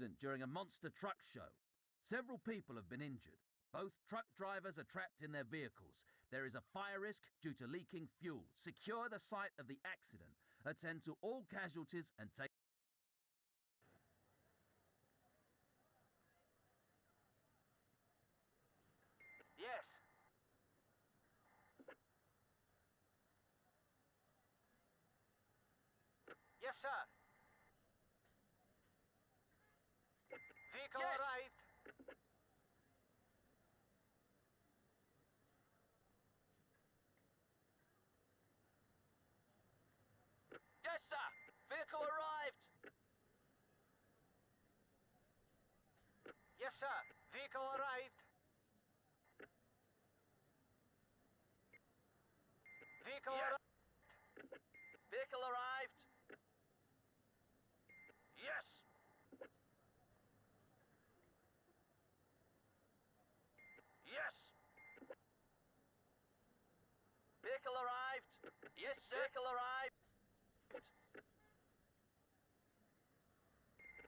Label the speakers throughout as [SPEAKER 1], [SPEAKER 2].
[SPEAKER 1] accident during a monster truck show. Several people have been injured. Both truck drivers are trapped in their vehicles. There is a fire risk due to leaking fuel. Secure the site of the accident. Attend to all casualties and take...
[SPEAKER 2] Yes. Yes, sir. Vehicle arrived. Yes, sir. Vehicle arrived. Yes, sir. Vehicle arrived. Vehicle arrived. Vehicle arrived. Yes. Yes. Vehicle arrived. Yes, sir. Vehicle arrived.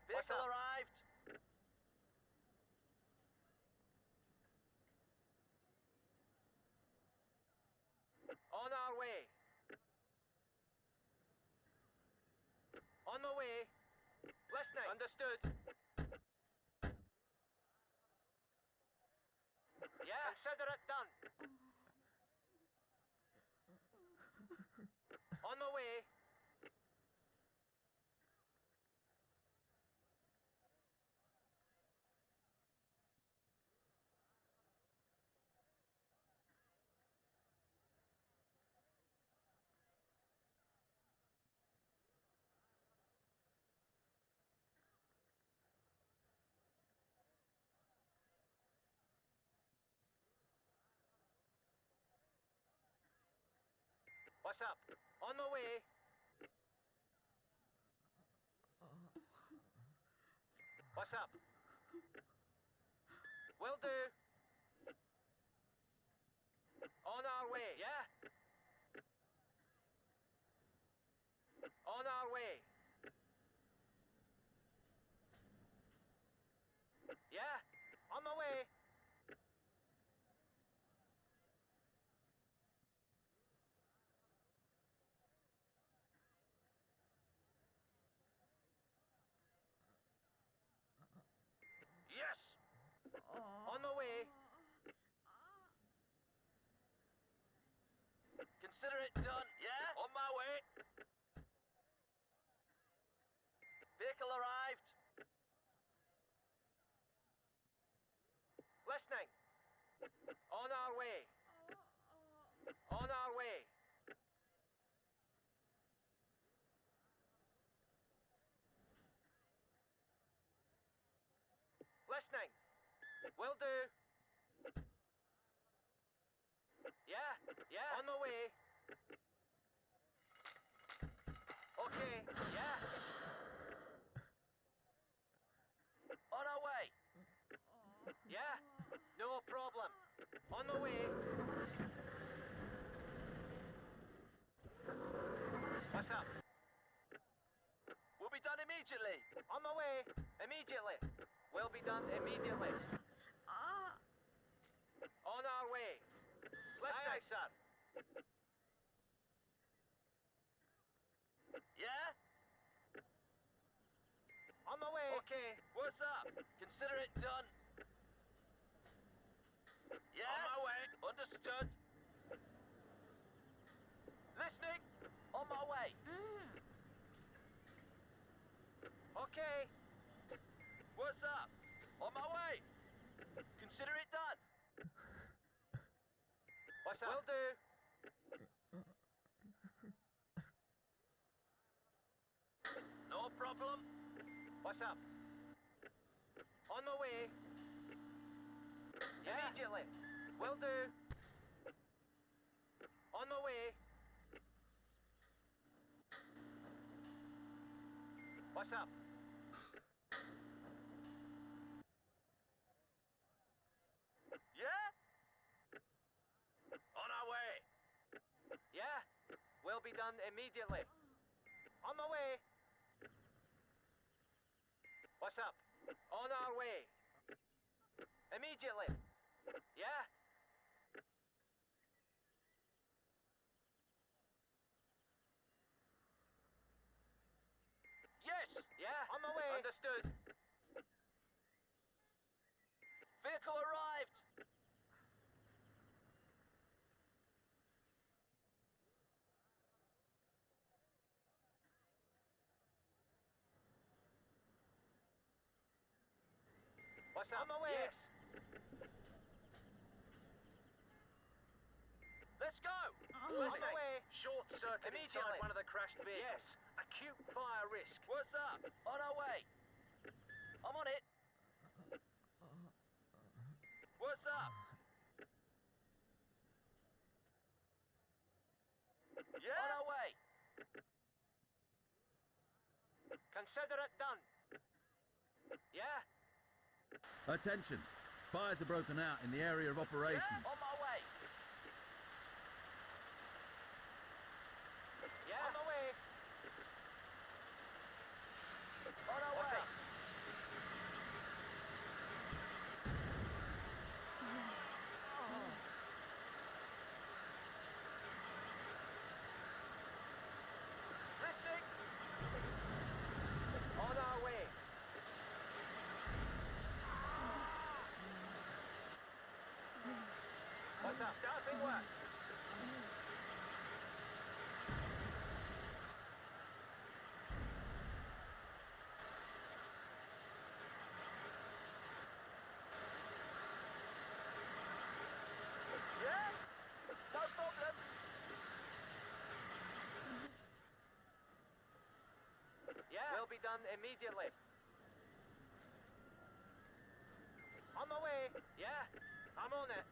[SPEAKER 2] Vehicle arrived. On our way. On my way. Listening. Understood. Yeah. Consider it done. On my way. What's up? On my way. What's up? Will do. On our way, yeah? On our way. Yeah? On my way. Yes! On my way. Consider it done, yeah? On my way. Vehicle arrived. Listening. On our way. On our way. Listening. Will do. Yeah, yeah. On my way. Okay, yeah. On our way. Yeah, no problem. On my way. What's up? Will be done immediately. On my way. Immediately. Will be done immediately. On our way. Listening, sir. Yeah? On my way. Okay. What's up? Consider it done. Yeah? On my way. Understood. Listening. On my way. Okay. What's up? On my way. Consider it done. What's up? Will do. No problem. What's up? On my way. Yeah. Immediately. Will do. On my way. What's up? Yeah? On our way. Yeah? Will be done immediately. On my way. What's up? On our way. Immediately. Yeah? Yes! Yeah? On my way. Understood. Vehicle arrived! What's up? On my way. Yes. Let's go. On my way. Short circuit inside one of the crashed vehicles. Yes. Acute fire risk. What's up? On our way. I'm on it. What's up? Yeah. On our way. Consider it done. Yeah.
[SPEAKER 1] Attention! Fires are broken out in the area of operations.
[SPEAKER 2] Yeah, on my way. Yeah, on my way. On our way. Listening. On our way. What's up? Starting work. Yeah? No problem. Yeah? Will be done immediately. On my way. Yeah? I'm on it.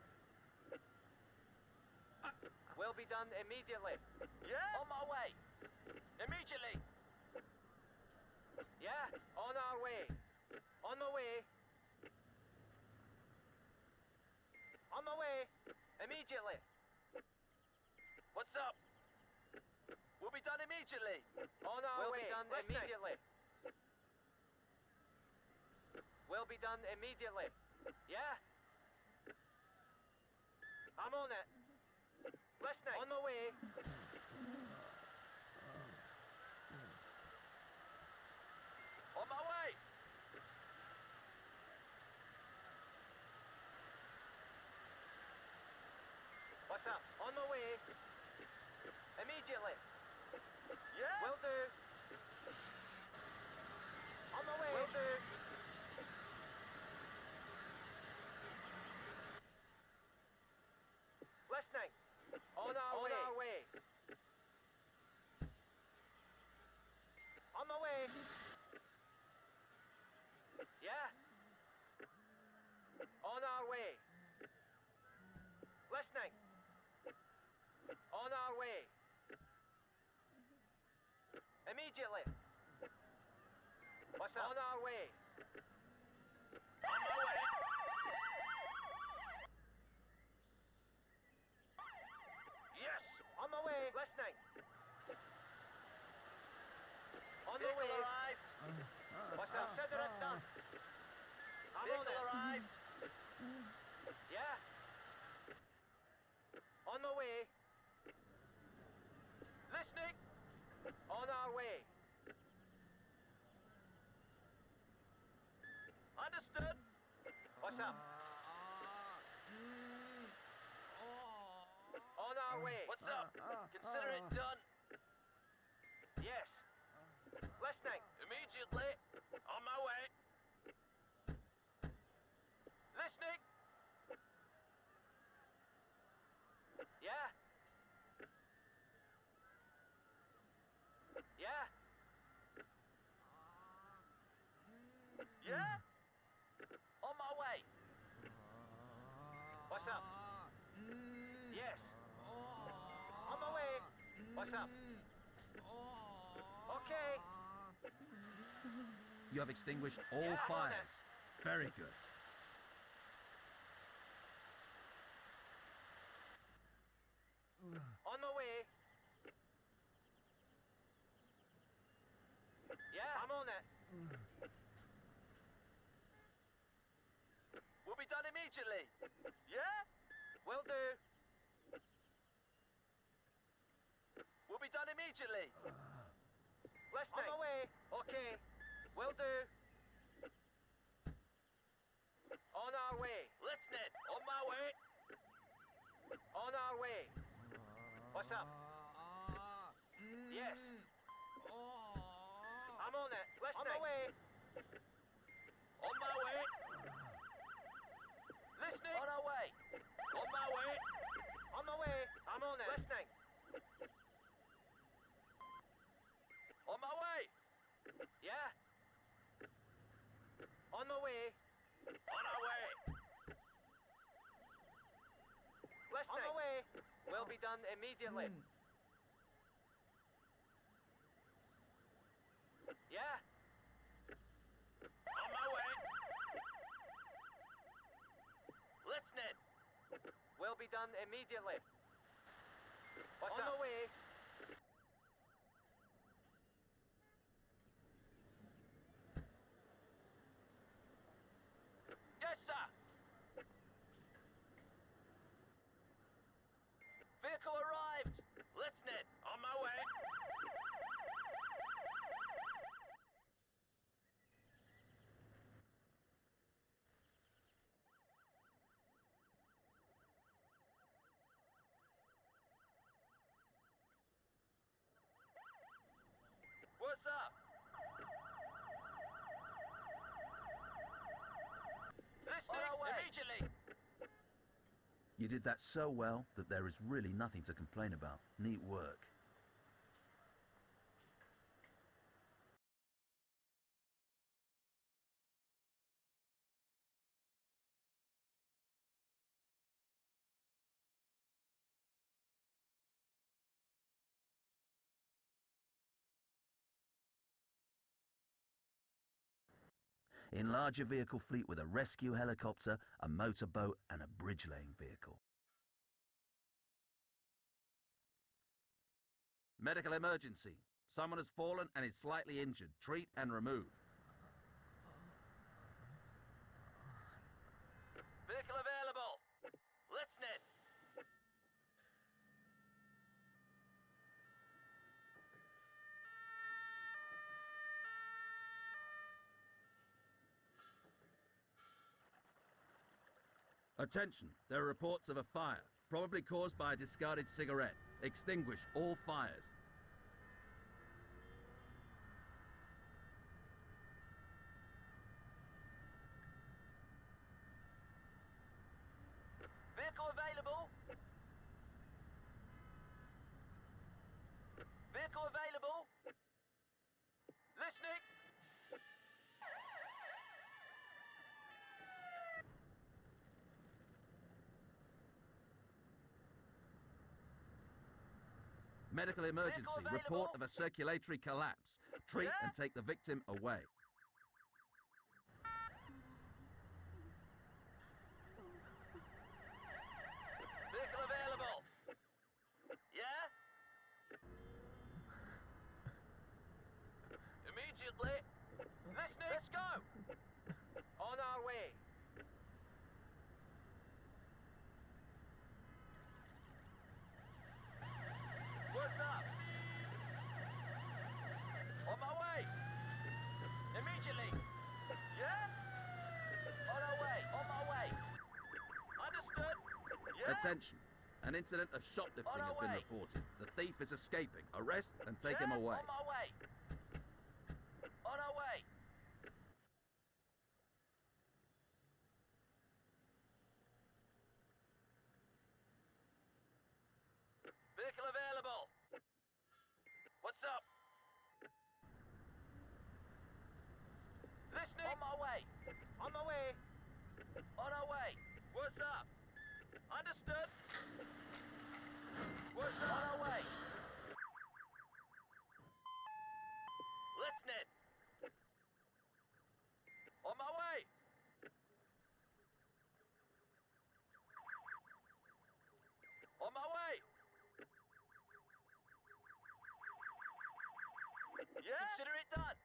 [SPEAKER 2] Will be done immediately. Yeah? On my way. Immediately. Yeah? On our way. On my way. On my way. Immediately. What's up? Will be done immediately. On our way. Will be done immediately. Will be done immediately. Yeah? I'm on it. Listening. On my way. On my way. What's up? On my way. Immediately. Yeah? Will do. On my way. Will do. Listening. On our way. On my way. Yeah. On our way. Listening. On our way. Immediately. What's up? On our way. On my way. Yes. On my way. Listening. On the way. Arrived. What's up? Consider it done. I'm on it. Arrived. Yeah. On my way. Listening. On our way. Understood. What's up? On our way. What's up? Consider it done. Yes. Listening. Immediately. On my way. Listening. Yeah. Yeah. Yeah. On my way. What's up? Yes. On my way. What's up? Okay.
[SPEAKER 1] You have extinguished all
[SPEAKER 2] Yeah, I'm on it.
[SPEAKER 1] fires. Very good.
[SPEAKER 2] On my way. Yeah, I'm on it. done immediately. Yeah? Will do. Will be done immediately. Listening. On my way. Okay. Will do. On our way. Listening. On my way. On our way. What's up? Yes. I'm on it. Listening. On my way. On my way. Listening. On our way. On my way. On my way. I'm on it. Listening. On my way. Yeah. On my way. On our way. Listening. On my way. Will be done immediately. Yeah. On my way. Listening. Will be done immediately. What's on up? The way. Yes, sir. Vehicle arrived. Listening. On my way. What's up? Listening immediately.
[SPEAKER 1] You did that so well that there is really nothing to complain about. Neat work. Enlarge your vehicle fleet with a rescue helicopter, a motorboat, and a bridge-laying vehicle. Medical emergency. Someone has fallen and is slightly injured. Treat and remove.
[SPEAKER 2] Vehicle available. Listening.
[SPEAKER 1] Attention, there are reports of a fire, probably caused by a discarded cigarette. Extinguish all fires.
[SPEAKER 2] Vehicle available. Vehicle available. Listening.
[SPEAKER 1] Medical emergency. Report of a circulatory collapse. Treat and take the victim away.
[SPEAKER 2] Vehicle available. Yeah? Immediately. Listening. Let's go. On our way. What's up? On my way. Immediately. Yeah? On our way. On my way. Understood. Yeah?
[SPEAKER 1] Attention. An incident of shoplifting has been reported. The thief is escaping. Arrest and take him away.
[SPEAKER 2] On my way. On our way. Vehicle available. What's up? Listening. On my way. On my way. On our way. What's up? Understood. What's up? On our way. Listening. On my way. On my way. Yeah? Consider it done.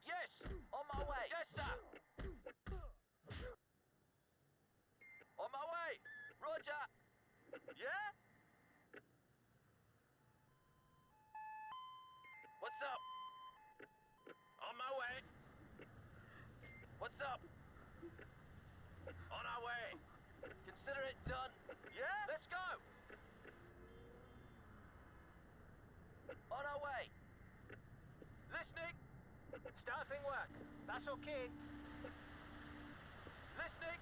[SPEAKER 2] Yes. On my way. Yes, sir. Yeah? What's up? On my way. What's up? On our way. Consider it done. Yeah? Let's go. On our way. Listening. Starting work. That's okay. Listening.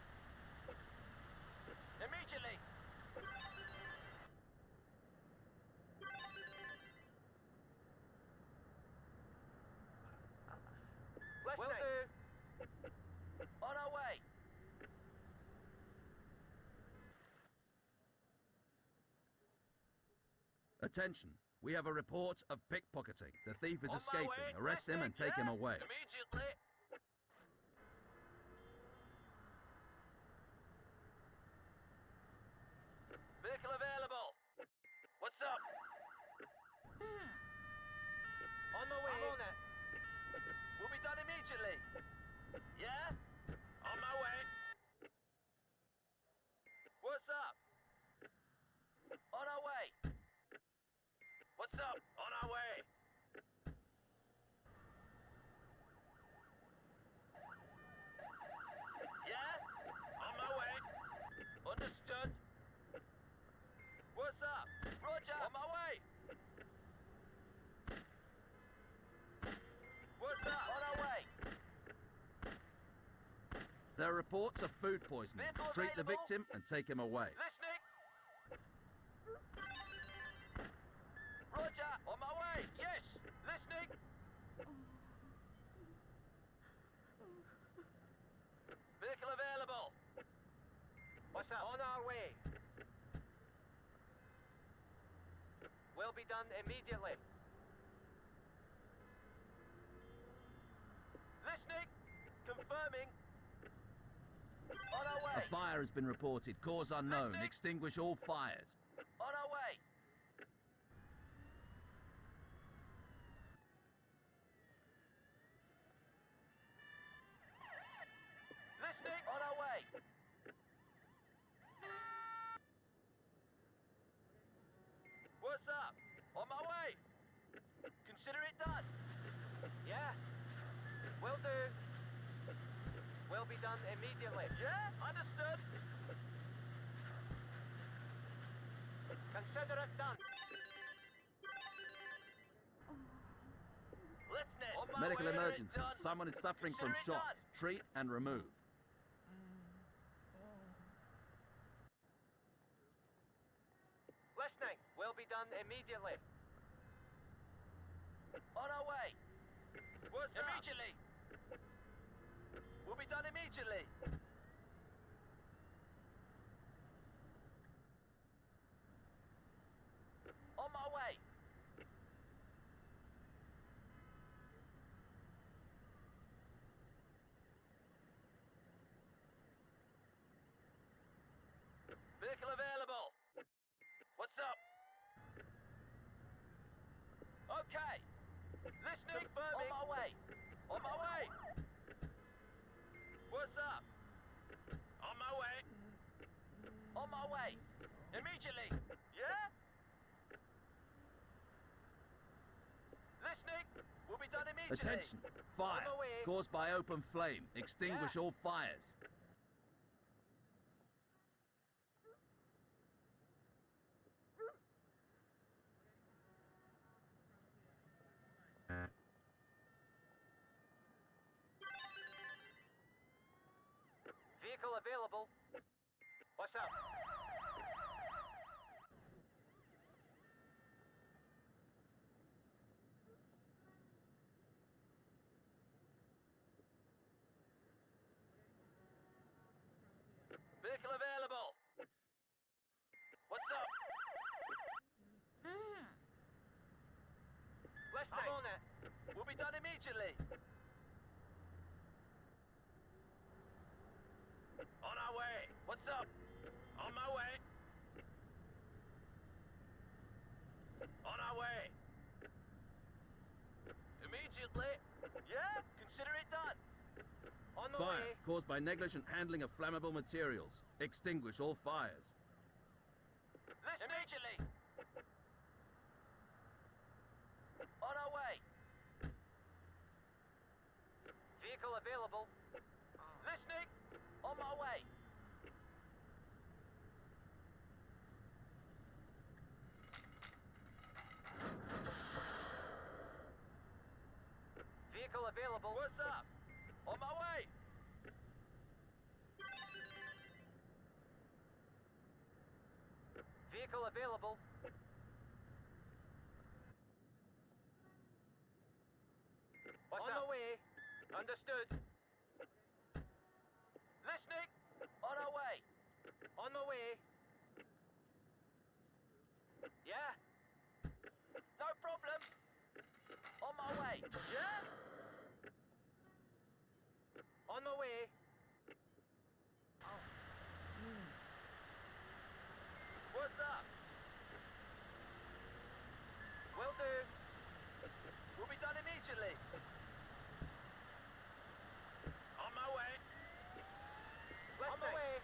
[SPEAKER 2] Immediately. Listening. Will do. On our way.
[SPEAKER 1] Attention. We have a report of pickpocketing. The thief is
[SPEAKER 2] On my
[SPEAKER 1] escaping.
[SPEAKER 2] way.
[SPEAKER 1] Arrest him and take him
[SPEAKER 2] Yeah?
[SPEAKER 1] away.
[SPEAKER 2] Immediately. Vehicle available. What's up? On my way. I'm on it. Will be done immediately. Yeah? On my way. What's up? On our way. What's up? On our way. Yeah? On my way. Understood. What's up? Roger. On my way. What's up? On our way.
[SPEAKER 1] There are reports of food poisoning.
[SPEAKER 2] Vehicle
[SPEAKER 1] Treat the
[SPEAKER 2] available.
[SPEAKER 1] victim and take him away.
[SPEAKER 2] Listening. Roger. On my way. Yes. Listening. Vehicle available. What's up? On our way. Will be done immediately. Listening. Confirming. On our
[SPEAKER 1] A
[SPEAKER 2] way.
[SPEAKER 1] fire has been reported. Cause unknown.
[SPEAKER 2] Listening.
[SPEAKER 1] Extinguish all fires.
[SPEAKER 2] On our way. Listening. On our way. What's up? On my way. Consider it done. Yeah. Will do. Will be done immediately. Yeah, understood. Consider it done. Listening. On my
[SPEAKER 1] Medical
[SPEAKER 2] way.
[SPEAKER 1] emergency.
[SPEAKER 2] Done.
[SPEAKER 1] Someone is suffering from
[SPEAKER 2] Consider it
[SPEAKER 1] shock.
[SPEAKER 2] done.
[SPEAKER 1] Treat and remove.
[SPEAKER 2] Listening. Will be done immediately. On our way. What's immediately. Will be done immediately. On my way. Vehicle available. What's up? Okay. Listening. Confirming. On my way. On my way. What's up? On my way. On my way. Immediately. Yeah? Listening. Will be done immediately.
[SPEAKER 1] Attention. Fire.
[SPEAKER 2] On the way.
[SPEAKER 1] Caused by open flame. Extinguish
[SPEAKER 2] Yeah.
[SPEAKER 1] all fires.
[SPEAKER 2] Vehicle available. What's up? Vehicle available. What's up? Listening. I'm on it. Will be done immediately. On our way. What's up? On my way. On our way. Immediately. Yeah? Consider it done. On the
[SPEAKER 1] Fire.
[SPEAKER 2] way.
[SPEAKER 1] Caused by negligent handling of flammable materials. Extinguish all fires.
[SPEAKER 2] Listening. Immediately. On our way. Vehicle available. Listening. On my way. Vehicle available. What's up? On my way. Vehicle available. What's on up? On the way. Understood. Listening. On our way. On the way. Yeah. No problem. On my way. Yeah. On the way. What's up? Will do. We'll be done immediately. On my way. On my way.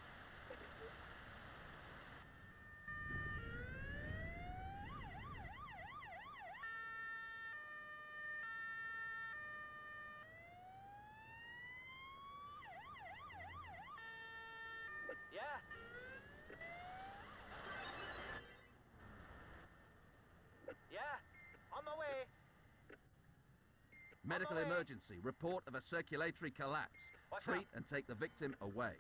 [SPEAKER 2] Yeah. Yeah. On my way.
[SPEAKER 1] Medical
[SPEAKER 2] way.
[SPEAKER 1] emergency. Report of a circulatory collapse.
[SPEAKER 2] What's
[SPEAKER 1] Treat
[SPEAKER 2] up?
[SPEAKER 1] and take the victim away.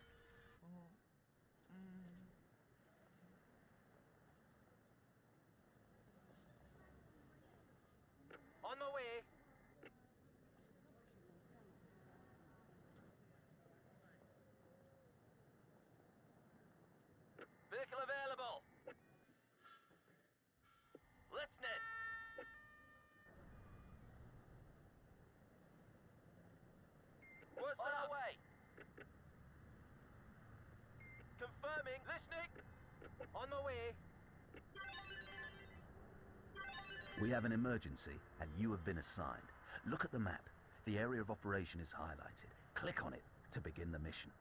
[SPEAKER 2] On my way. Vehicle available. Listening. What's on our way? Confirming. Listening. On my way.
[SPEAKER 1] We have an emergency, and you have been assigned. Look at the map. The area of operation is highlighted. Click on it to begin the mission.